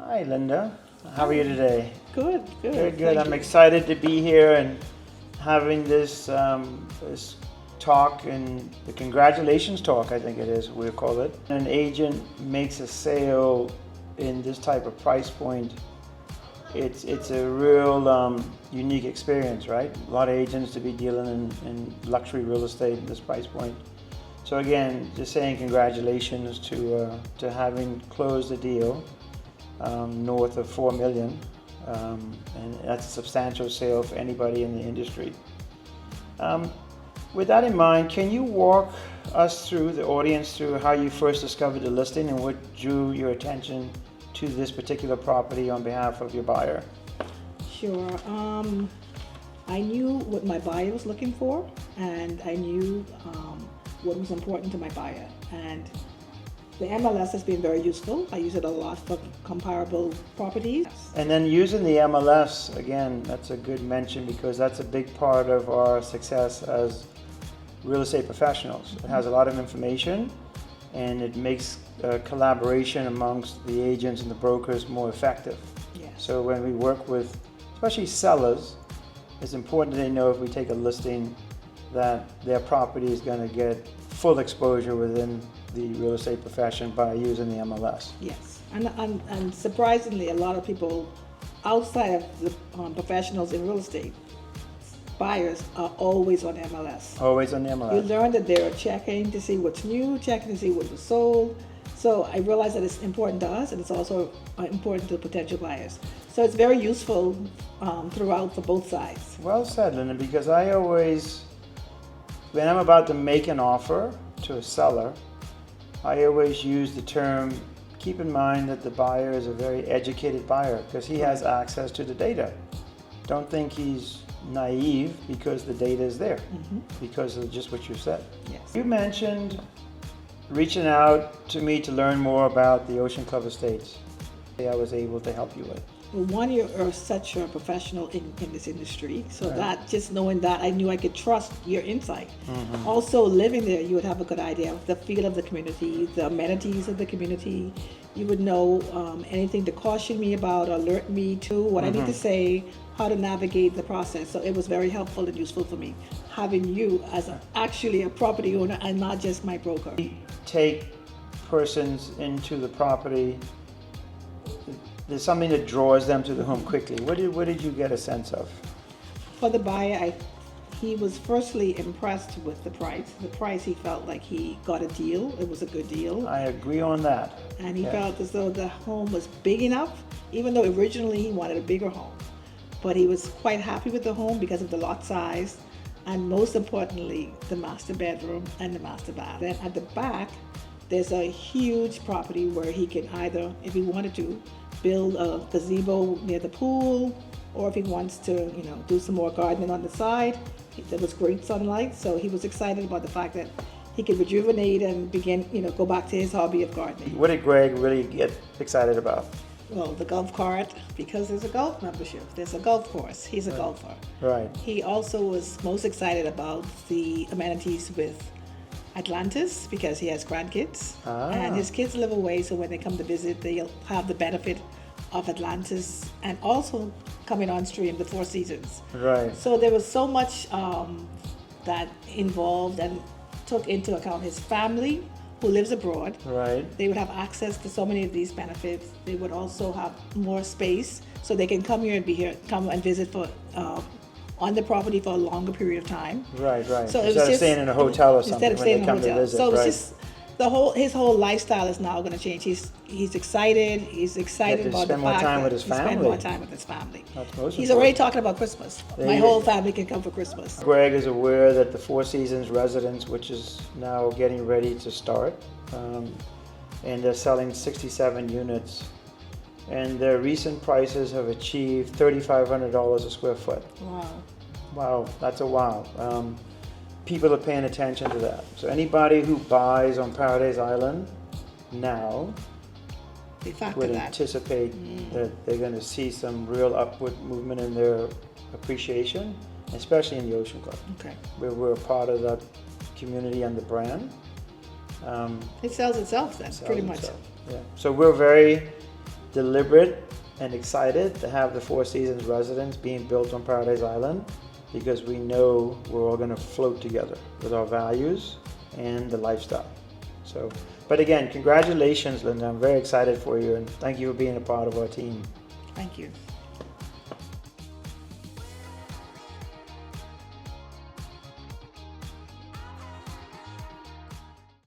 Hi, Linda. How are you today? Good, good. Good, good. Thank I'm you. excited to be here and having this talk and the congratulations talk, I think it is, we'll call it. An agent makes a sale in this type of price point. It's a real unique experience, right? A lot of agents to be dealing in luxury real estate at this price point. So again, just saying congratulations to having closed the deal. North of 4 million, and that's a substantial sale for anybody in the industry. With that in mind, can you walk us through, the audience, through how you first discovered the listing and what drew your attention to this particular property on behalf of your buyer? Sure. I knew what my buyer was looking for, and I knew what was important to my buyer. And the MLS has been very useful. I use it a lot for comparable properties. And then using the MLS, again, that's a good mention because that's a big part of our success as real estate professionals. It has a lot of information and it makes collaboration amongst the agents and the brokers more effective. Yes. So when we work with, especially sellers, it's important that they know if we take a listing that their property is going to get full exposure within the real estate profession by using the MLS. Yes. And surprisingly, a lot of people outside of the professionals in real estate, buyers are always on MLS. Always on the You MLS. learn that they're checking to see what's new, checking to see what was sold. So I realize that it's important to us, and it's also important to potential buyers. So it's very useful throughout for both sides. Well said, Linda, because I always, when I'm about to make an offer to a seller, I always use the term, keep in mind that the buyer is a very educated buyer because he has access to the data. Don't think he's naive because the data is there, because of just what you said. Yes. You mentioned reaching out to me to learn more about the Ocean Club Estates. I was able to help you with. Well, one, you're such a professional in this industry, so that just knowing that, I knew I could trust your insight. Also, living there, you would have a good idea of the feel of the community, the amenities of the community. You would know anything to caution me about, alert me to what I need to say, how to navigate the process. So it was very helpful and useful for me, having you as actually a property owner and not just my broker. Take persons into the property. There's something that draws them to the home quickly. What did you get a sense of? For the buyer, he was firstly impressed with the price. The price, he felt like he got a deal. It was a good deal. I agree on that. And he felt as though the home was big enough, even though originally he wanted a bigger home. But he was quite happy with the home because of the lot size, and most importantly, the master bedroom and the master bath. Then at the back, there's a huge property where he can either, if he wanted to, build a gazebo near the pool, or if he wants to, do some more gardening on the side. There was great sunlight, so he was excited about the fact that he could rejuvenate and begin, go back to his hobby of gardening. What did Greg really get excited about? Well, the golf cart, because there's a golf membership. There's a golf course. He's a golfer. Right. He also was most excited about the amenities with Atlantis because he has grandkids. And his kids live away, so when they come to visit, they'll have the benefit of Atlantis and also coming on stream the Four Seasons. Right. So there was so much that involved and took into account his family who lives abroad. Right. They would have access to so many of these benefits. They would also have more space so they can come here and be here, come and visit for on the property for a longer period of time. Right. So it was instead of just, staying in a hotel or something instead of when staying they in a come to hotel. visit. So it was right. just his whole lifestyle is now going to change. He's excited. He's excited Get to about the spend more fact time that with his he spend family. more time with his family. That's most He's important. already talking about Christmas. There My you whole go. family can come for Christmas. Greg is aware that the Four Seasons residence, which is now getting ready to start, and they're selling 67 units, and their recent prices have achieved $3,500 a square foot. Wow. Wow, that's a wow. People are paying attention to that. So anybody who buys on Paradise Island now They factor would that. anticipate that they're going to see some real upward movement in their appreciation, especially in the Ocean Club. Okay. We're a part of that community and the brand. It sells itself then, Sells pretty much. itself. Yeah. So we're very deliberate and excited to have the Four Seasons residence being built on Paradise Island, because we know we're all going to float together with our values and the lifestyle. So, but again, congratulations, Linda. I'm very excited for you, and thank you for being a part of our team. Thank you.